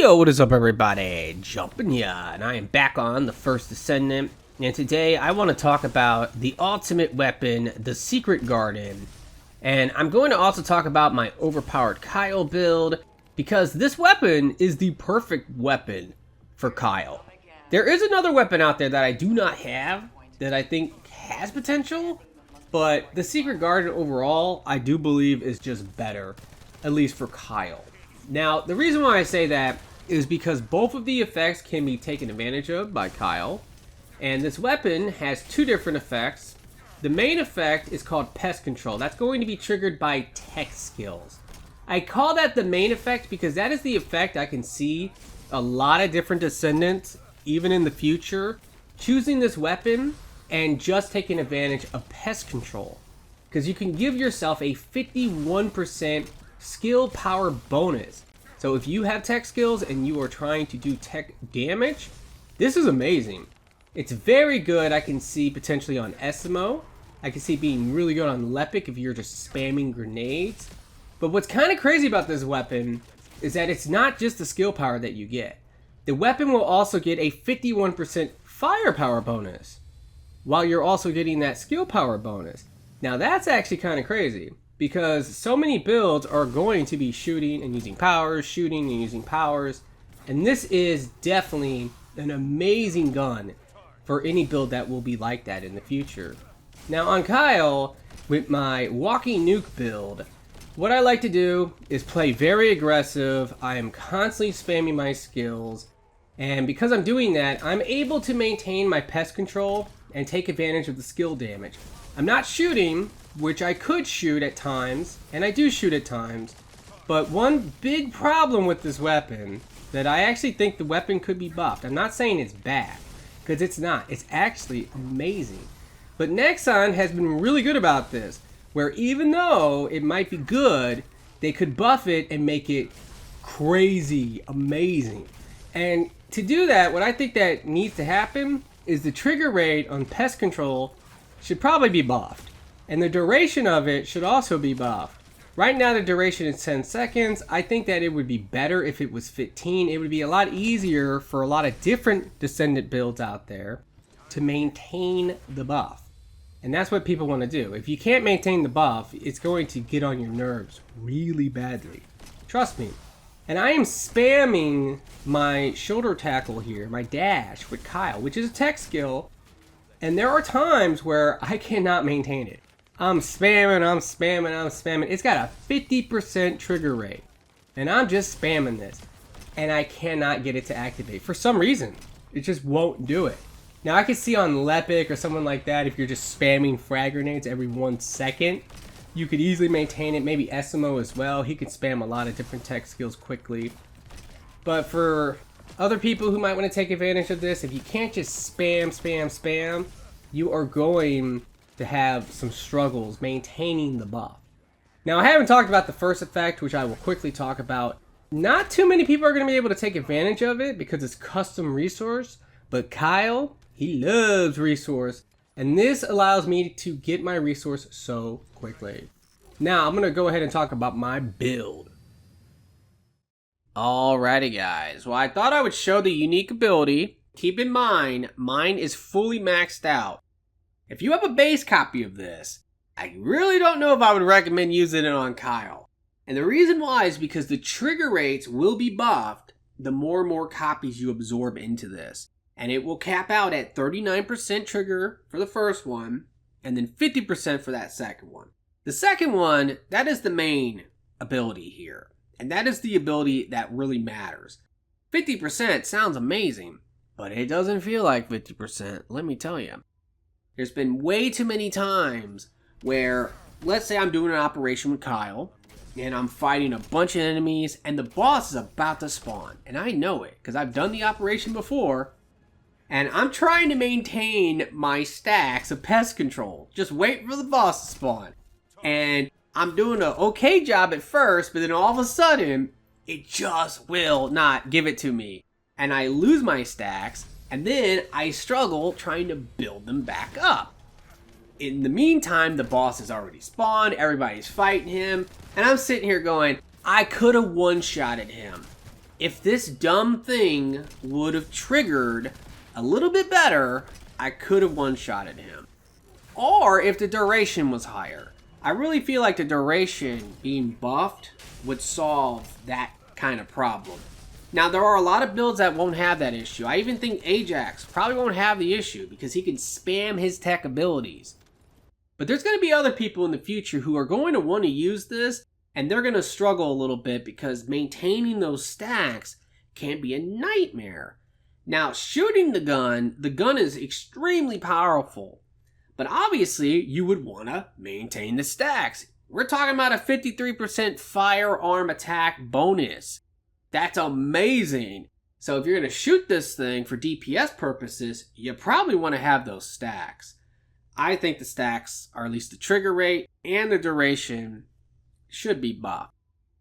Yo, what is up everybody? Jumpin' ya, and I am back on the first Descendant, and today I want to talk about the ultimate weapon, the Secret Garden. And I'm going to also talk about my Overpowered Kyle build, because this weapon is the perfect weapon for Kyle. There is another weapon out there that I do not have, that I think has potential, but the Secret Garden overall, I do believe is just better, at least for Kyle. Now, the reason why I say that is because both of the effects can be taken advantage of by Kyle, and this weapon has two different effects. The main effect is called Pest Control. That's going to be triggered by tech skills. I call that the main effect because that is the effect I can see a lot of different Descendants, even in the future, choosing this weapon and just taking advantage of Pest Control. Because you can give yourself a 51% skill power bonus. So if you have tech skills and you are trying to do tech damage, this is amazing. It's very good. I can see potentially on Esimo. I can see being really good on Lepic if you're just spamming grenades. But what's kind of crazy about this weapon is that it's not just the skill power that you get. The weapon will also get a 51% firepower bonus while you're also getting that skill power bonus. Now that's actually kind of crazy, because so many builds are going to be shooting and using powers, shooting and using powers, and this is definitely an amazing gun for any build that will be like that in the future. Now on Kyle, with my walking nuke build, what I like to do is play very aggressive. I am constantly spamming my skills, and because I'm doing that, I'm able to maintain my pest control and take advantage of the skill damage. I'm not shooting, which I could shoot at times, and I do shoot at times, but one big problem with this weapon, that I actually think the weapon could be buffed. I'm not saying it's bad, because it's not. It's actually amazing. But Nexon has been really good about this, where even though it might be good, they could buff it and make it crazy amazing. And to do that, what I think that needs to happen is the trigger rate on pest control should probably be buffed. And the duration of it should also be buffed. Right now the duration is 10 seconds. I think that it would be better if it was 15. It would be a lot easier for a lot of different Descendant builds out there to maintain the buff. And that's what people want to do. If you can't maintain the buff, it's going to get on your nerves really badly. Trust me. And I am spamming my shoulder tackle here, my dash with Kyle, which is a tech skill. And there are times where I cannot maintain it. I'm spamming. It's got a 50% trigger rate. And I'm just spamming this. And I cannot get it to activate. For some reason, it just won't do it. Now I can see on Lepic or someone like that, if you're just spamming frag grenades every 1 second, you could easily maintain it. Maybe Esimo as well. He can spam a lot of different tech skills quickly. But for other people who might want to take advantage of this, if you can't just spam, you are going to have some struggles maintaining the buff. Now I haven't talked about the first effect, which I will quickly talk about. Not too many people are going to be able to take advantage of it because it's custom resource, but Kyle, he loves resource, and this allows me to get my resource so quickly. Now I'm going to go ahead and talk about my build. Alrighty guys, well I thought I would show the unique ability. Keep in mind, mine is fully maxed out. If you have a base copy of this, I really don't know if I would recommend using it on Kyle. And the reason why is because the trigger rates will be buffed the more and more copies you absorb into this. And it will cap out at 39% trigger for the first one, and then 50% for that second one. The second one, that is the main ability here. And that is the ability that really matters. 50% sounds amazing, but it doesn't feel like 50%, let me tell you. There's been way too many times where, let's say I'm doing an operation with Kyle, and I'm fighting a bunch of enemies, and the boss is about to spawn. And I know it, because I've done the operation before, and I'm trying to maintain my stacks of pest control. Just wait for the boss to spawn. And I'm doing an okay job at first, but then all of a sudden, it just will not give it to me. And I lose my stacks, and then I struggle trying to build them back up. In the meantime, the boss has already spawned, everybody's fighting him, and I'm sitting here going, I could have one-shotted him. If this dumb thing would have triggered a little bit better, I could have one-shotted him. Or if the duration was higher. I really feel like the duration being buffed would solve that kind of problem. Now, there are a lot of builds that won't have that issue. I even think Ajax probably won't have the issue because he can spam his tech abilities. But there's going to be other people in the future who are going to want to use this, and they're going to struggle a little bit because maintaining those stacks can be a nightmare. Now, shooting the gun is extremely powerful. But obviously, you would want to maintain the stacks. We're talking about a 53% firearm attack bonus. That's amazing. So if you're going to shoot this thing for DPS purposes, you probably want to have those stacks. I think the stacks, or at least the trigger rate and the duration, should be buffed.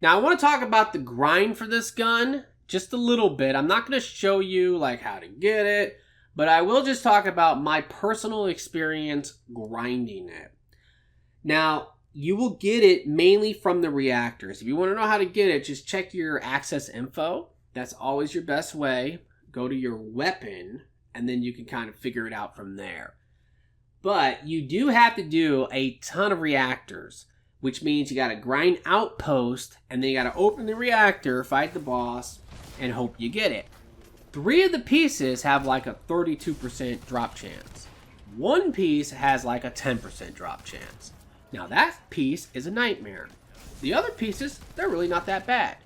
Now I want to talk about the grind for this gun just a little bit. I'm not going to show you like how to get it, but I will just talk about my personal experience grinding it. Now, you will get it mainly from the reactors. If you want to know how to get it, just check your access info. That's always your best way. Go to your weapon, and then you can kind of figure it out from there. But you do have to do a ton of reactors, which means you got to grind outpost, and then you got to open the reactor, fight the boss, and hope you get it. 3 of the pieces have like a 32% drop chance. 1 piece has like a 10% drop chance. Now that piece is a nightmare. The other pieces, they're really not that bad.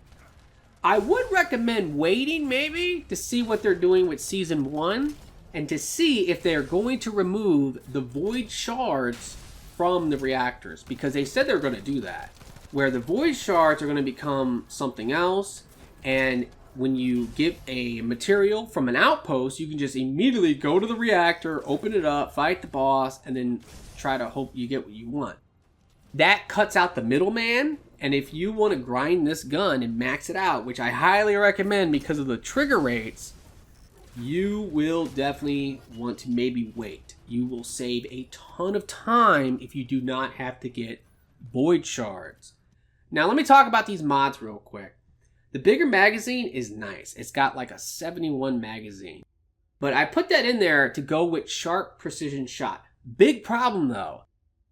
I would recommend waiting maybe to see what they're doing with Season 1 and to see if they're going to remove the void shards from the reactors, because they said they're going to do that, where the void shards are going to become something else, and when you get a material from an outpost, you can just immediately go to the reactor, open it up, fight the boss, and then try to hope you get what you want. That cuts out the middleman, and if you want to grind this gun and max it out, which I highly recommend because of the trigger rates, you will definitely want to maybe wait. You will save a ton of time if you do not have to get void shards. Now let me talk about these mods real quick. The bigger magazine is nice. It's got like a 71 magazine. But I put that in there to go with sharp precision shot. Big problem though.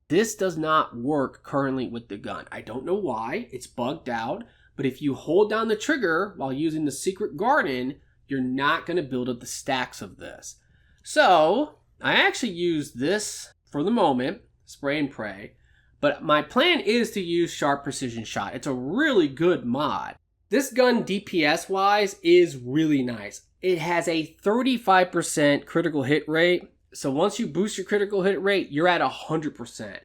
This does not work currently with the gun. I don't know why. It's bugged out. But if you hold down the trigger while using the secret garden, you're not going to build up the stacks of this. So I actually use this for the moment, spray and pray. But my plan is to use sharp precision shot. It's a really good mod. This gun DPS wise is really nice. It has a 35% critical hit rate. So once you boost your critical hit rate, you're at 100%.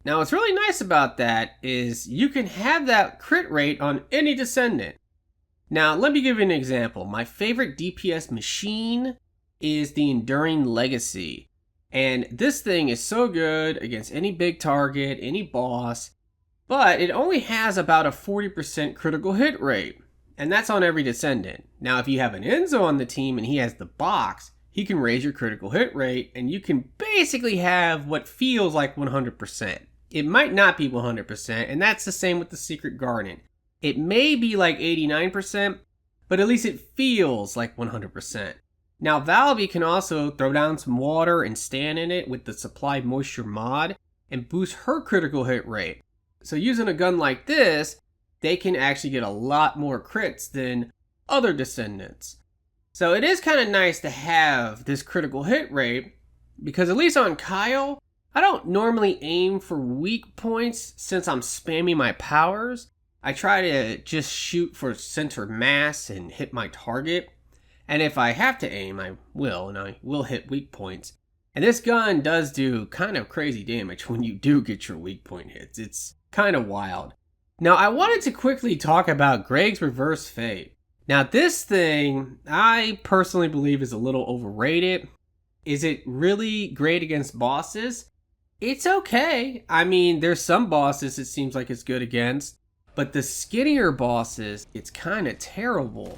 Now what's really nice about that is you can have that crit rate on any Descendant. Now let me give you an example. My favorite DPS machine is the Enduring Legacy. And this thing is so good against any big target, any boss, but it only has about a 40% critical hit rate. And that's on every Descendant. Now if you have an Enzo on the team and he has the box, he can raise your critical hit rate, and you can basically have what feels like 100%. It might not be 100%, and that's the same with the Secret Garden. It may be like 89%, but at least it feels like 100%. Now, Valby can also throw down some water and stand in it with the Supply Moisture mod, and boost her critical hit rate. So using a gun like this, they can actually get a lot more crits than other Descendants. So it is kind of nice to have this critical hit rate, because at least on Kyle, I don't normally aim for weak points since I'm spamming my powers. I try to just shoot for center mass and hit my target. And if I have to aim, I will, and I will hit weak points. And this gun does do kind of crazy damage when you do get your weak point hits. It's kind of wild. Now I wanted to quickly talk about Greg's Reverse Fate. Now this thing, I personally believe is a little overrated. Is it really great against bosses? It's okay. I mean, there's some bosses it seems like it's good against, but the skinnier bosses, it's kind of terrible.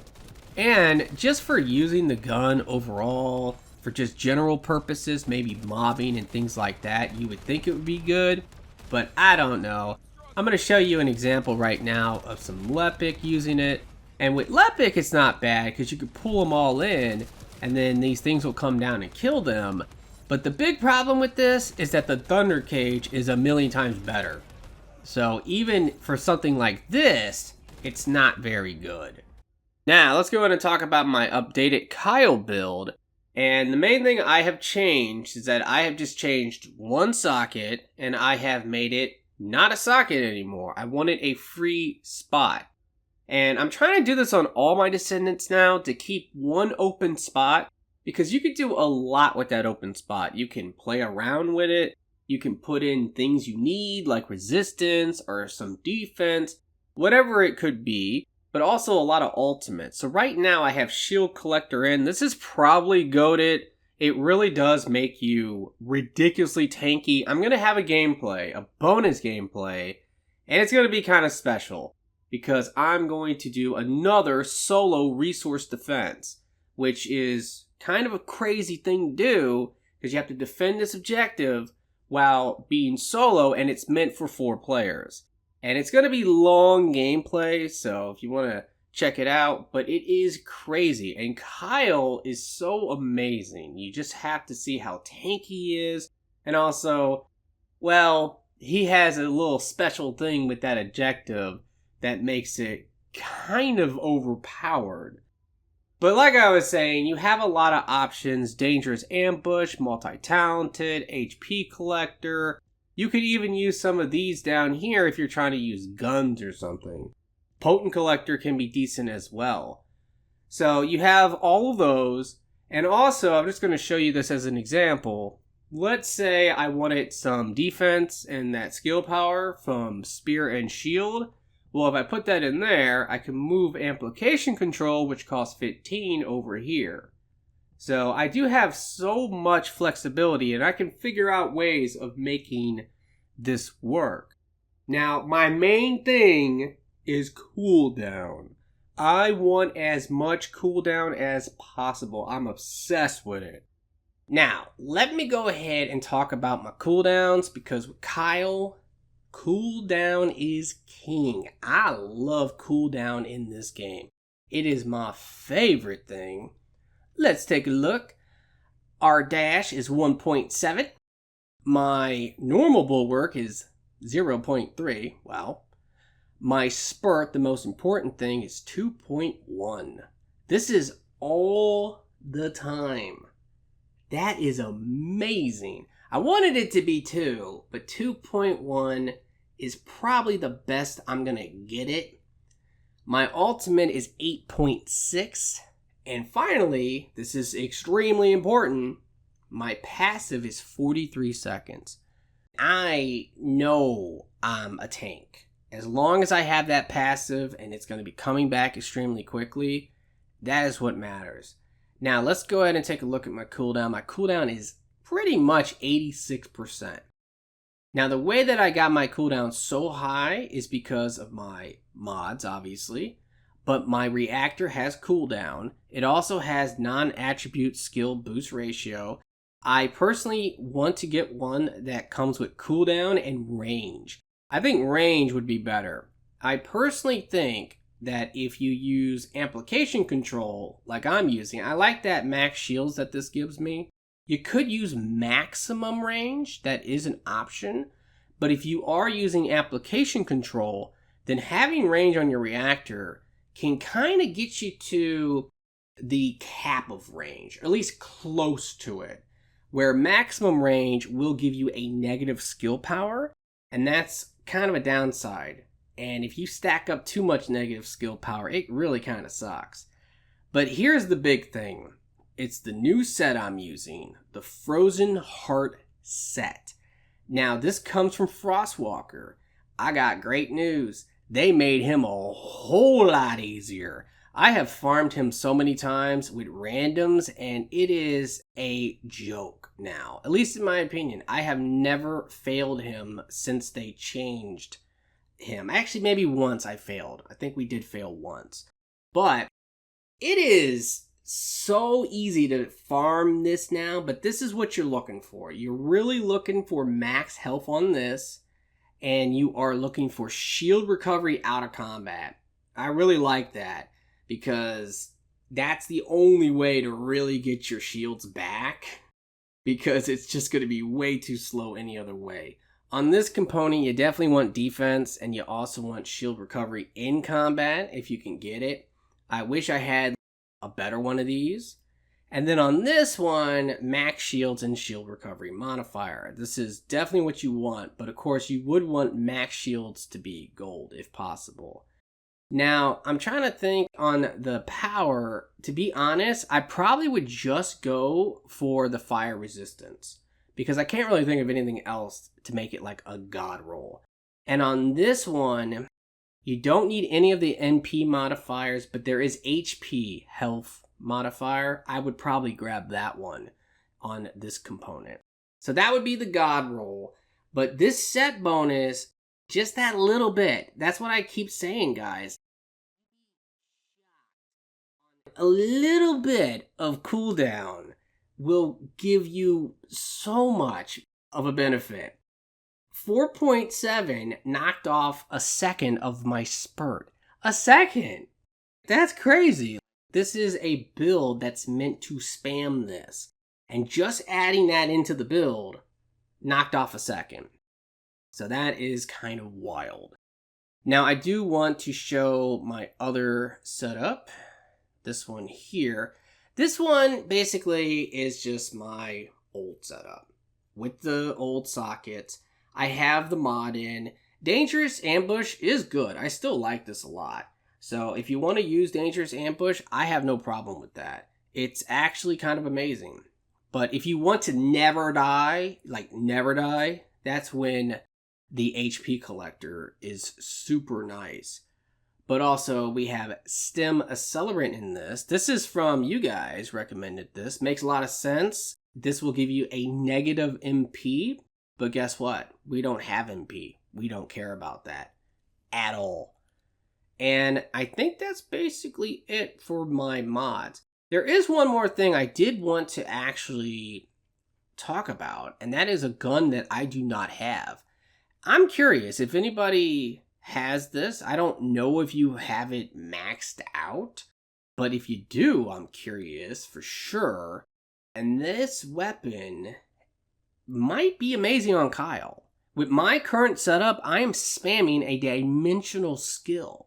And just for using the gun overall, for just general purposes, maybe mobbing and things like that, you would think it would be good, but I don't know. I'm going to show you an example right now of some Lepic using it. And with Lepic, it's not bad because you could pull them all in and then these things will come down and kill them. But the big problem with this is that the Thunder Cage is a million times better. So even for something like this, it's not very good. Now, let's go ahead and talk about my updated Kyle build. And the main thing I have changed is that I have just changed one socket and I have made it not a socket anymore. I wanted a free spot. And I'm trying to do this on all my Descendants now to keep one open spot because you could do a lot with that open spot. You can play around with it. You can put in things you need like resistance or some defense, whatever it could be, but also a lot of ultimates. So right now I have Shield Collector in. This is probably goated. It really does make you ridiculously tanky. I'm going to have a gameplay, a bonus gameplay, and it's going to be kind of special because I'm going to do another solo resource defense, which is kind of a crazy thing to do because you have to defend this objective while being solo, and it's meant for 4 players. And it's going to be long gameplay, so if you want to check it out, but it is crazy. And Kyle is so amazing. You just have to see how tanky he is. And also, well, he has a little special thing with that objective that makes it kind of overpowered. But like I was saying, you have a lot of options. Dangerous Ambush, Multi-Talented, HP Collector. You could even use some of these down here if you're trying to use guns or something. Potent Collector can be decent as well. So you have all of those. And also, I'm just going to show you this as an example. Let's say I wanted some defense and that skill power from Spear and Shield. Well, if I put that in there, I can move Amplification Control, which costs 15, over here. So I do have so much flexibility, and I can figure out ways of making this work. Now, my main thing is cooldown. I want as much cooldown as possible. I'm obsessed with it. Now, let me go ahead and talk about my cooldowns, because with Kyle, cooldown is king. I love cooldown in this game. It is my favorite thing. Let's take a look. Our dash is 1.7. My normal bulwark is 0.3. Wow. My spurt, the most important thing, is 2.1. This is all the time. That is amazing. I wanted it to be 2, but 2.1 is probably the best I'm going to get it. My ultimate is 8.6. And finally, this is extremely important, my passive is 43 seconds. I know I'm a tank. As long as I have that passive and it's going to be coming back extremely quickly, that is what matters. Now, let's go ahead and take a look at my cooldown. My cooldown is pretty much 86%. Now, the way that I got my cooldown so high is because of my mods, obviously. But my Reactor has cooldown. It also has non-attribute skill boost ratio. I personally want to get one that comes with cooldown and range. I think range would be better. I personally think that if you use amplification control like I'm using, I like that max shields that this gives me. You could use maximum range, that is an option. But if you are using amplification control, then having range on your Reactor can kind of get you to the cap of range, or at least close to it, where maximum range will give you a negative skill power, and that's kind of a downside. And if you stack up too much negative skill power, it really kind of sucks. But here's the big thing. It's the new set I'm using, the Frozen Heart set. Now, this comes from Frostwalker. I got great news. They made him a whole lot easier. I have farmed him so many times with randoms, and it is a joke now. At least in my opinion. I have never failed him since they changed him. Actually, maybe once I failed. I think we did fail once. But it is so easy to farm this now, but this is what you're looking for. You're really looking for max health on this, and you are looking for shield recovery out of combat. I really like that. because that's the only way to really get your shields back, because it's just going to be way too slow any other way. On this component, you definitely want defense, and you also want shield recovery in combat if you can get it. I wish I had a better one of these. And then on this one, max shields and shield recovery modifier. This is definitely what you want, but of course you would want max shields to be gold if possible. Now, I'm trying to think on the power. To be honest, I probably would just go for the fire resistance, because I can't really think of anything else to make it like a god roll. And on this one, you don't need any of the NP modifiers, but there is HP health modifier. I would probably grab that one on this component. So that would be the god roll. But this set bonus, just that little bit, that's what I keep saying, guys. A little bit of cooldown will give you so much of a benefit. 4.7 knocked off a second of my spurt. A second! That's crazy. This is a build that's meant to spam this. And just adding that into the build knocked off a second. So that is kind of wild. Now I do want to show my other setup. This one here. This one basically is just my old setup with the old sockets. I have the mod in. Dangerous Ambush is good. I still like this a lot. So if you want to use Dangerous Ambush, I have no problem with that. It's actually kind of amazing. But if you want to never die, like never die, that's when the HP collector is super nice. But also we have Stem Accelerant in this. This is from you guys recommended this. Makes a lot of sense. This will give you a negative MP. But guess what? We don't have MP. We don't care about that at all. And I think that's basically it for my mods. There is one more thing I did want to actually talk about, and that is a gun that I do not have. I'm curious if anybody has this. I don't know if you have it maxed out, but if you do, I'm curious for sure. And this weapon might be amazing on Kyle. With my current setup, I am spamming a dimensional skill.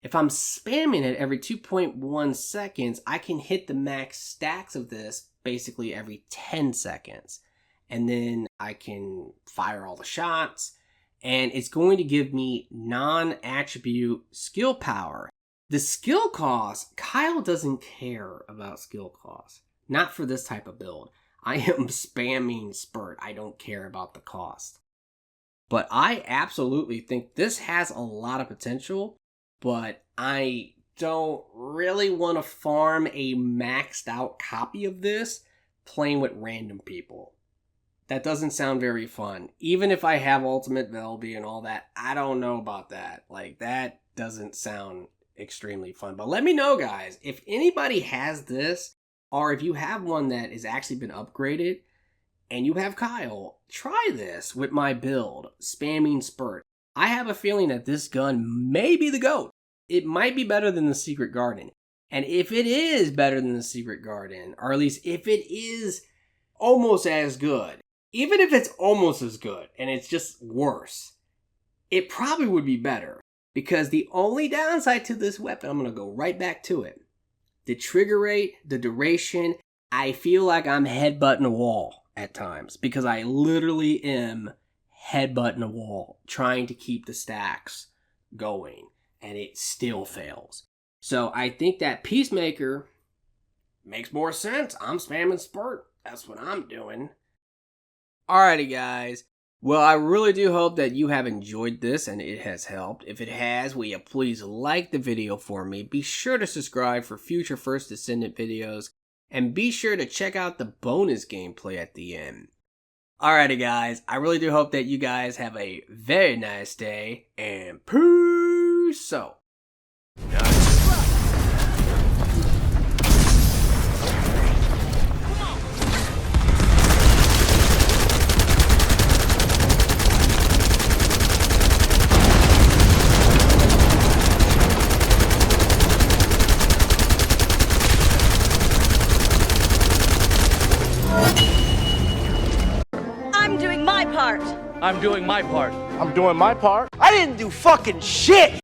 If I'm spamming it every 2.1 seconds, I can hit the max stacks of this basically every 10 seconds. And then I can fire all the shots, and it's going to give me non-attribute skill power. The skill cost, Kyle doesn't care about skill cost. Not for this type of build. I am spamming spurt. I don't care about the cost. But I absolutely think this has a lot of potential, but I don't really want to farm a maxed out copy of this playing with random people. That doesn't sound very fun. Even if I have Ultimate Velby and all that, I don't know about that. Like, that doesn't sound extremely fun. But let me know, guys, if anybody has this, or if you have one that has actually been upgraded, and you have Kyle, try this with my build, spamming spurt. I have a feeling that this gun may be the GOAT. It might be better than the Secret Garden. And if it is better than the Secret Garden, or at least if it is almost as good, even if it's almost as good and it's just worse, it probably would be better. Because the only downside to this weapon, I'm going to go right back to it. The trigger rate, the duration, I feel like I'm headbutting a wall at times. Because I literally am headbutting a wall trying to keep the stacks going. And it still fails. So I think that Peacemaker makes more sense. I'm spamming spurt. That's what I'm doing. Alrighty, guys. Well, I really do hope that you have enjoyed this and it has helped. If it has, will you please like the video for me? Be sure to subscribe for future First Descendant videos. And be sure to check out the bonus gameplay at the end. Alrighty, guys. I really do hope that you guys have a very nice day. And peace out. I'm doing my part. I'm doing my part. I didn't do fucking shit!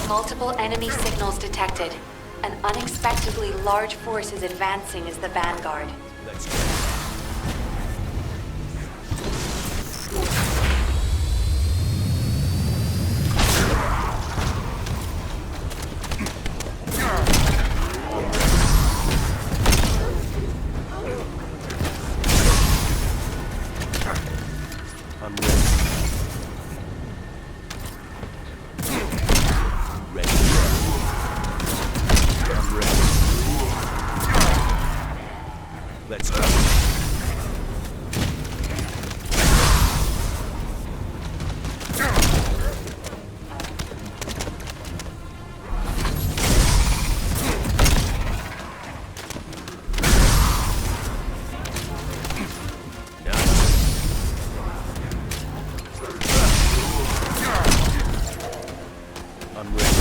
Multiple enemy signals detected. An unexpectedly large force is advancing as the vanguard. Let's go. Let's go. I'm ready.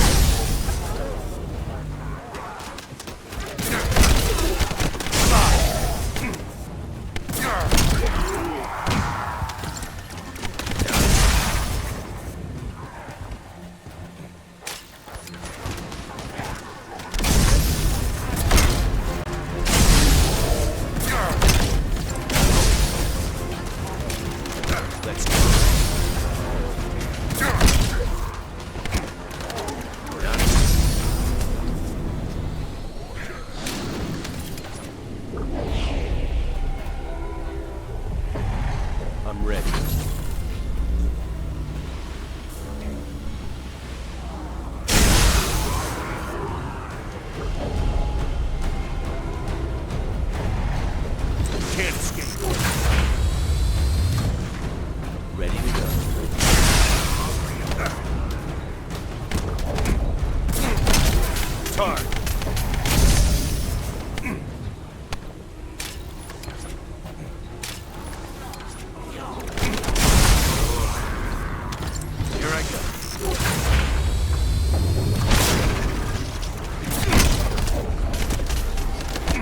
I'm ready. Can't escape. Ready to go. Tar.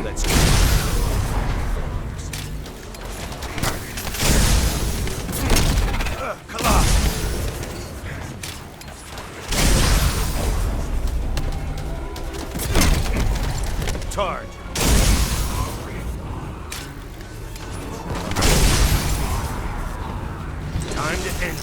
Let's go. Charge. Time to end.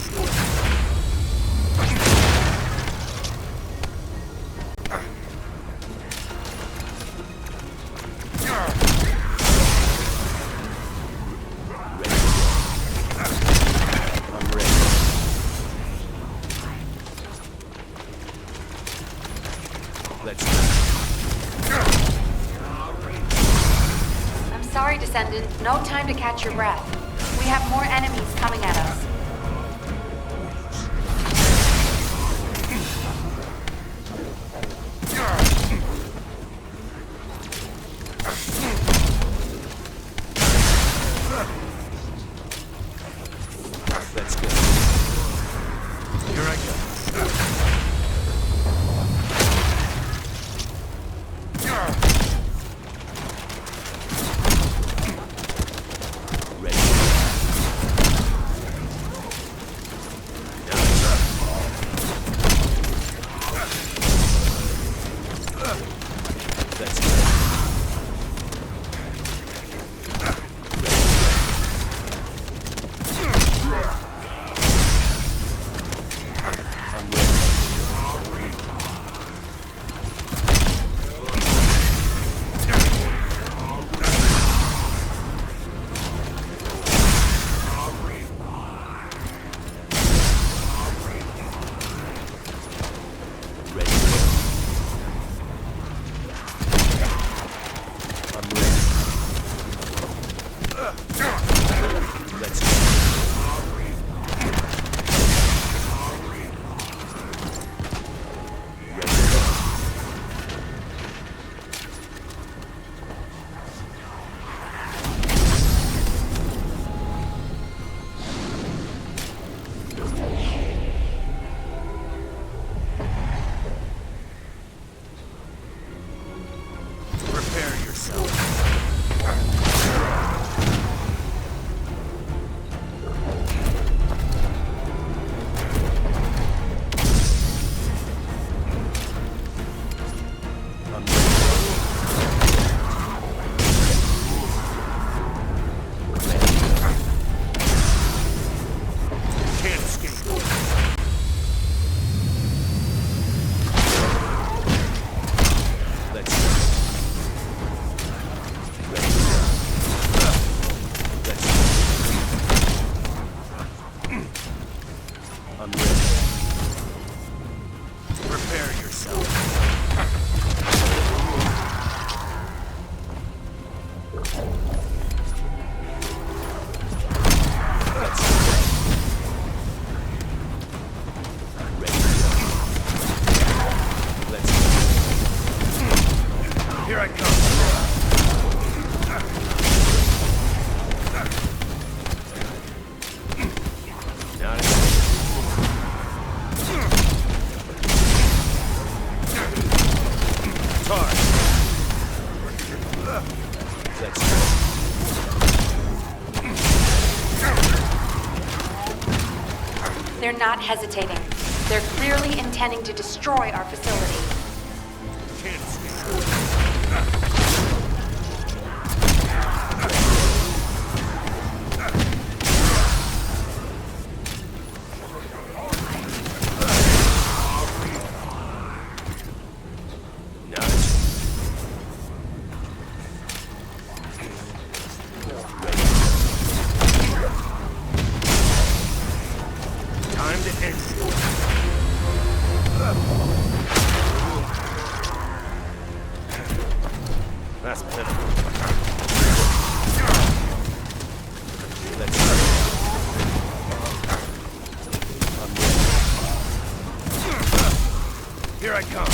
Let's go. I'm sorry, Descendant. No time to catch your breath. We have more enemies coming at us. Let's go. Here I go. Let's go. Prepare yourself. Can't escape. Let's go. I'm ready. Prepare yourself. Let's go. Ready to go. Let's go. Here I come. Not enough. Charge. Let's go. They're not hesitating. They're clearly intending to destroy our facility. Can't escape. Nice. Time to end it. That's pitiful. Let's go. I'm ready. Here I come.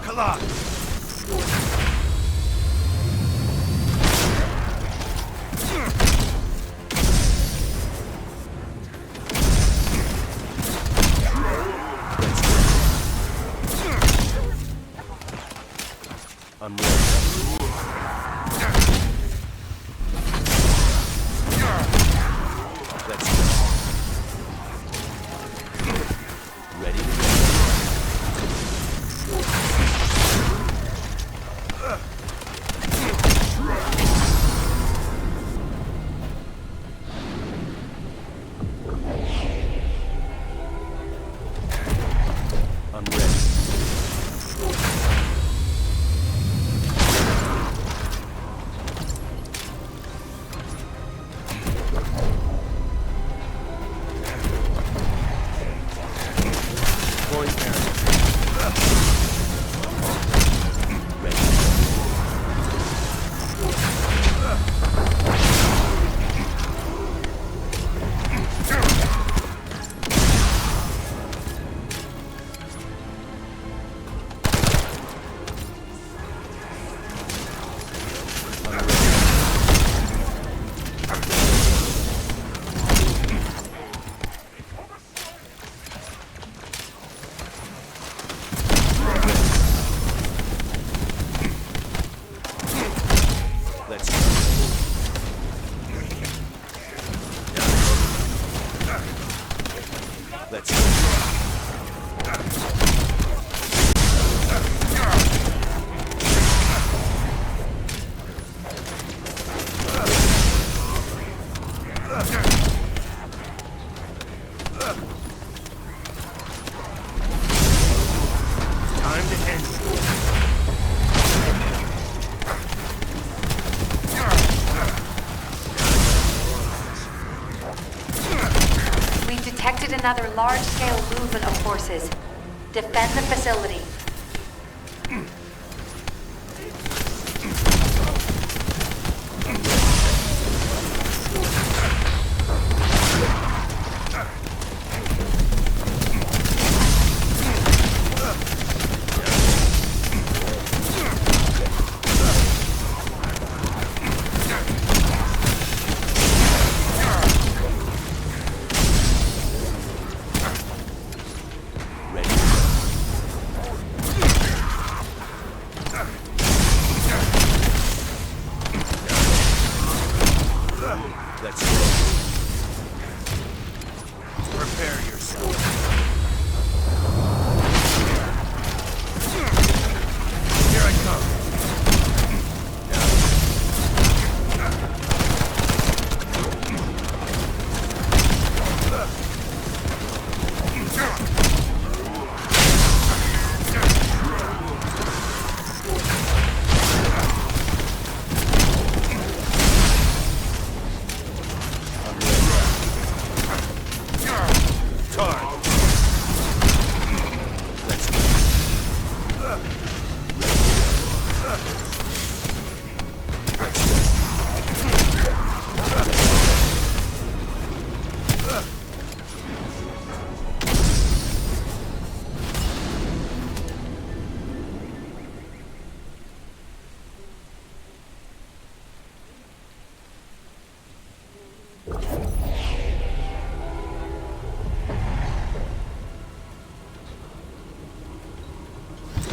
Collide. I'm ready. Let's go. Ready to go. I'm ready. Point area. Ready. Let's go. Let's go. Time to end it. We've detected another large-scale movement of forces. Defend the facility. Let's go. Prepare yourself. Here I come.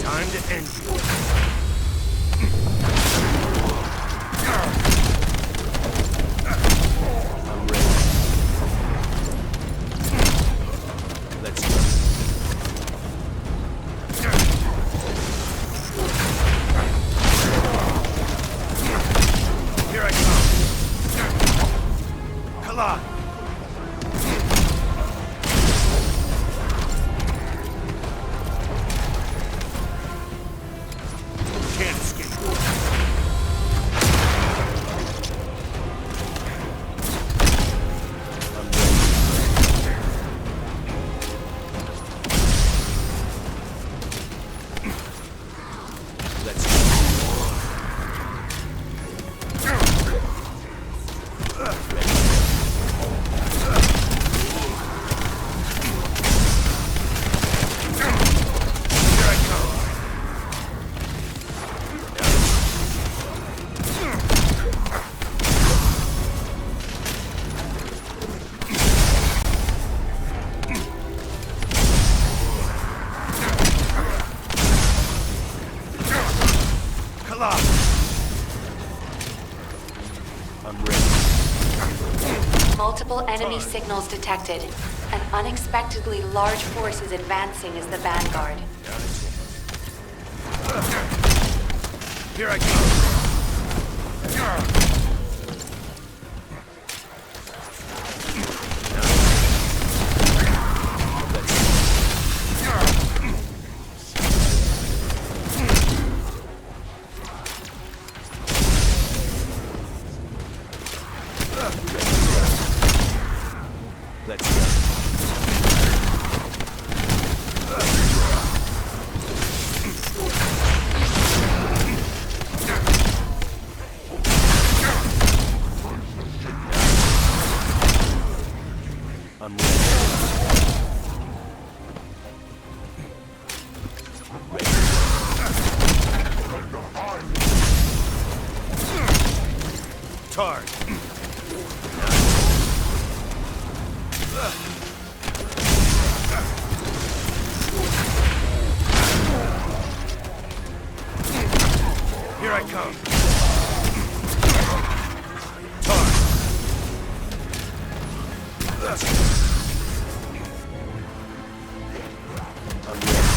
Time to end you. I'm ready. Let's go. Here I come. Collide. Can't escape. I'm ready. Let's go. Here I come. Collide. I'm ready. Multiple enemy signals detected. An unexpectedly large force is advancing as the vanguard. Here I come. Let's go. I'm ready. Tard. Here I come. Tard. Let's go. I'm ready.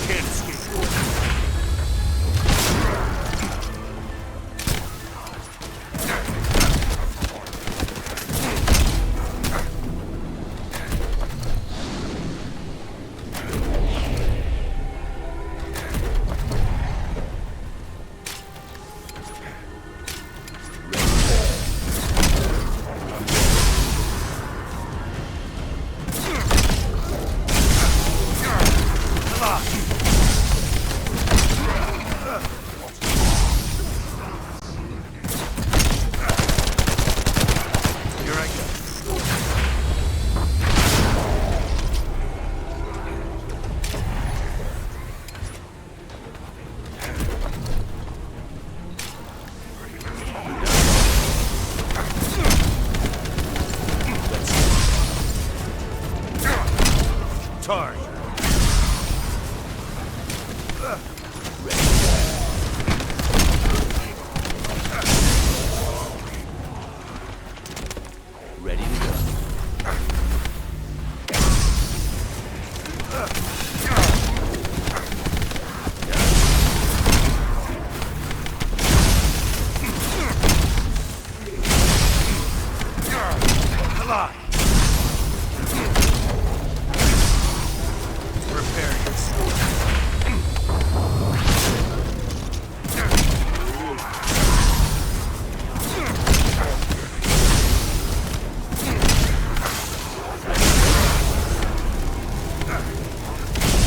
Can't escape. Ready to go. Alive. Prepare yourself.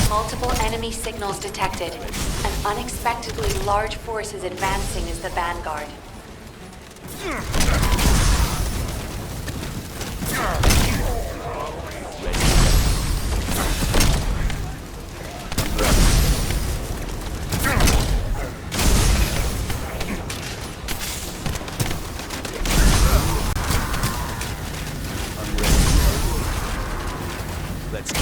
Multiple enemy signals detected. An unexpectedly large force is advancing as the vanguard. Let's go.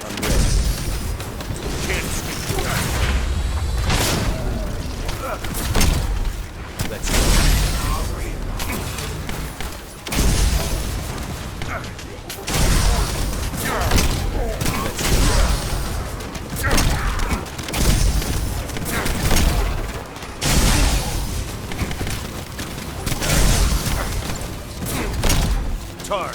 I'm ready. Can't escape. Let's go. Tar.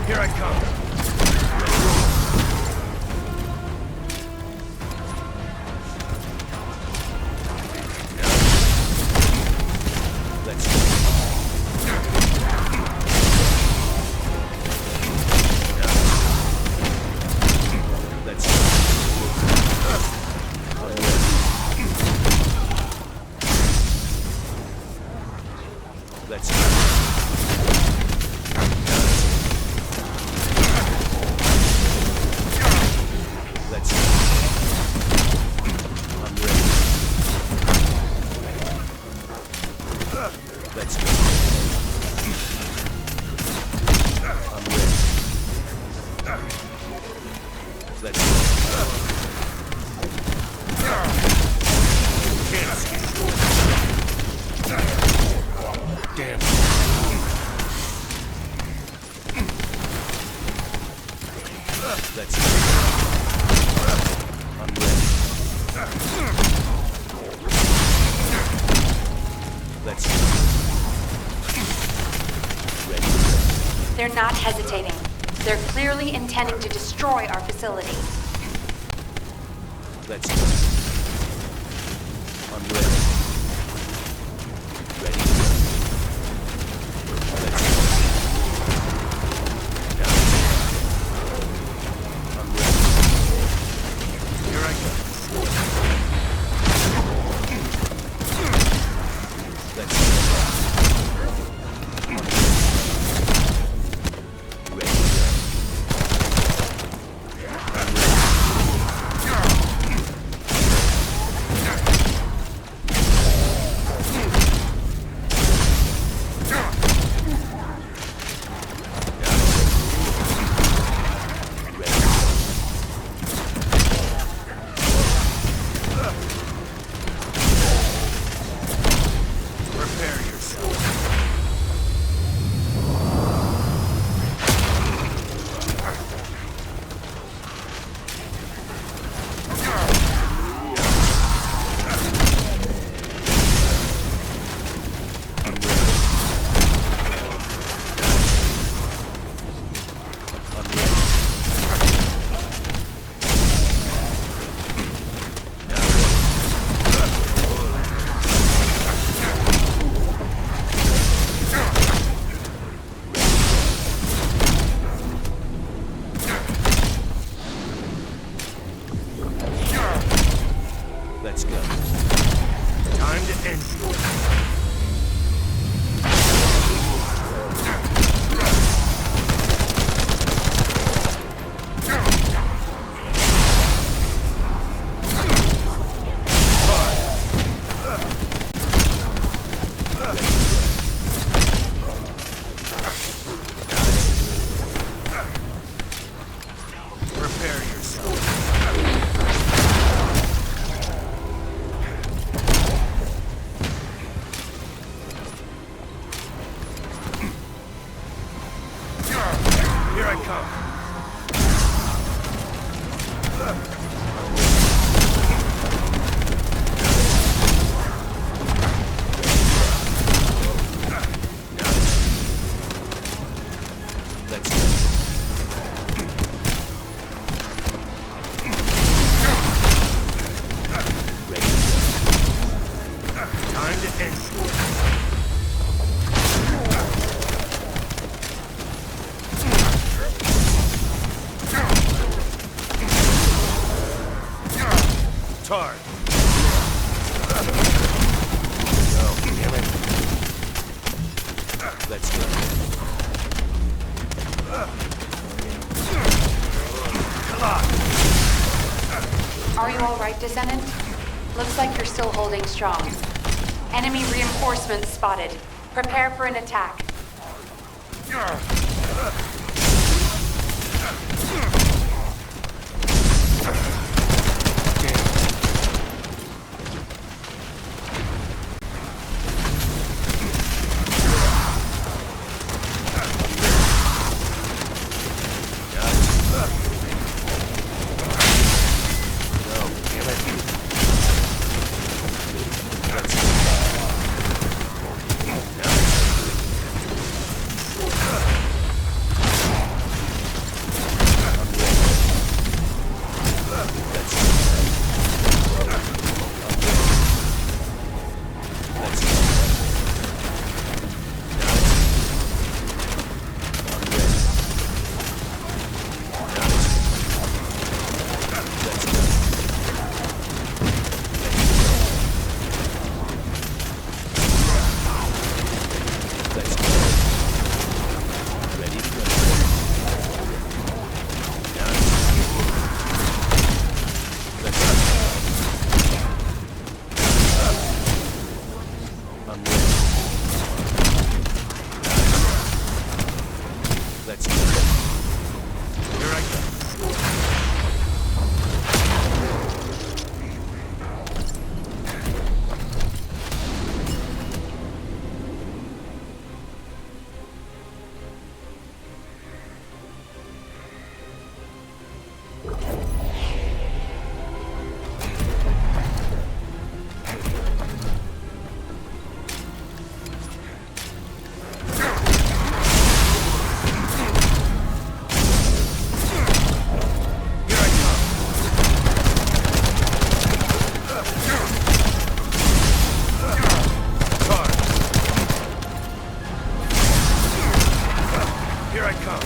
Here I come. Let's go. Let's go. Let's go. Let's go. I'm ready. Let's go. I'm ready. Let's go. Can't escape. Damn. Let's go. I'm ready. Let's go. Ready. They're not hesitating. They're clearly intending to destroy our facility. Let's go. I'm ready. Ready to go. Let's go. I'm ready. Here I go. Let's go. Ready to go. I'm ready. end you. Prepare yourself. Here I come. Let's go. Time to end. Tar. No, damn it. Let's go. Come on. Are you all right, Descendant? Looks like you're still holding strong. Enemy reinforcements spotted. Prepare for an attack. Let's go. Here I go. Here I come.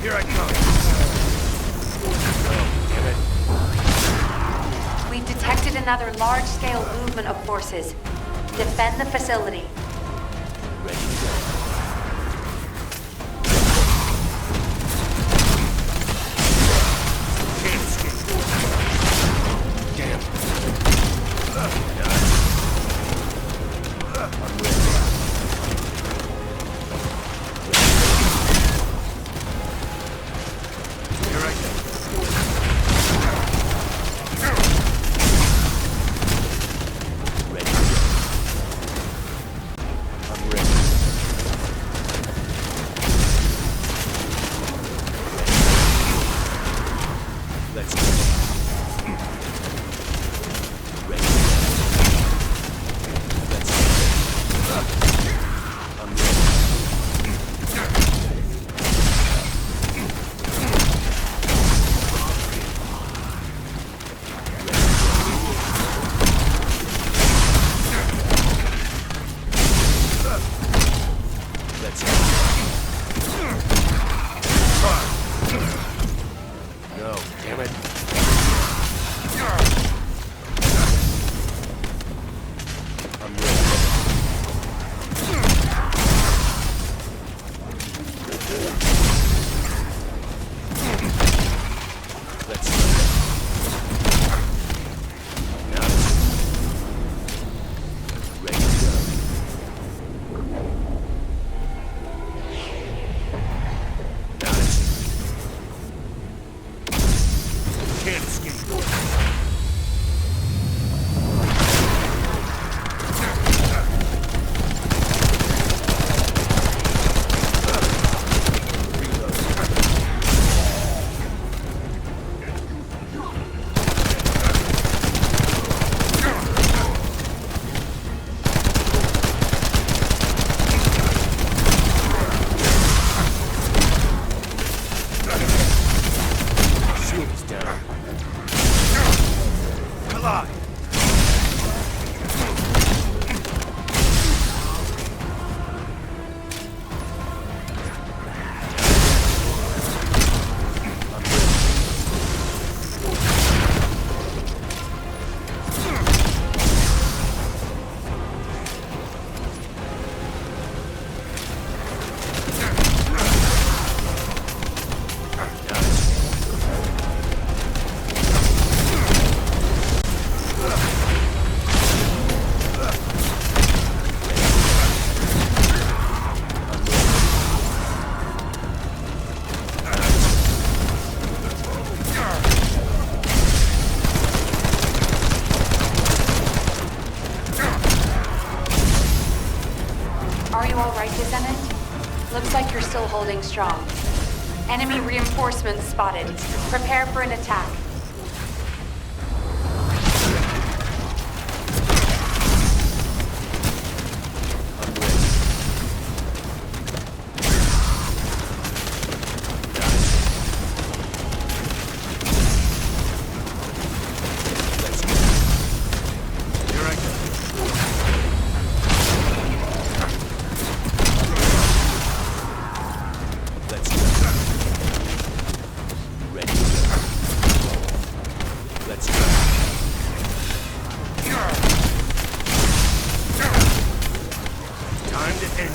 Here I come. Oh, damn it. We've detected another large-scale movement of forces. Defend the facility. Ready to go. Can't escape. Damn. I'm ready. Let's go. No, damn it. I'm ready. Let's go. Now ready to go. Now can't escape. Shield is down. Collide. Are you all right, Descendant? Looks like you're still holding strong. Enemy reinforcements spotted. Prepare for an attack. Time to end.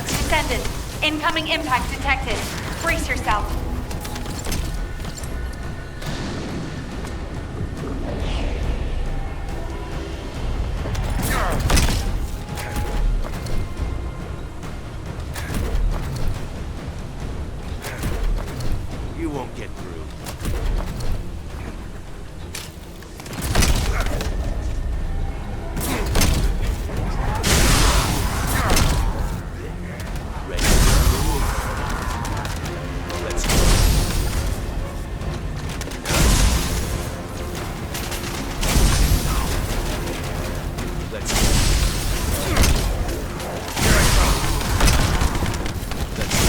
Descendant, incoming impact detected. Brace yourself. You won't get through. Ready? Let's go. Let's go. Here I come. Let's go.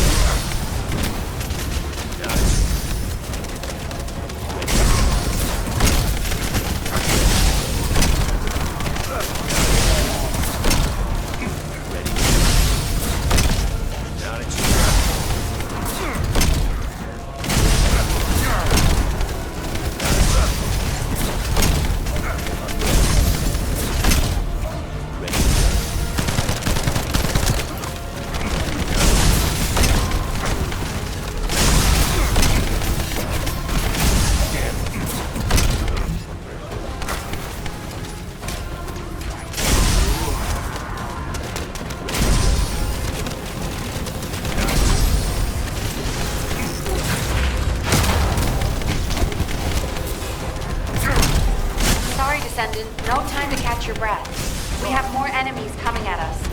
Nice. No time to catch your breath. We have more enemies coming at us.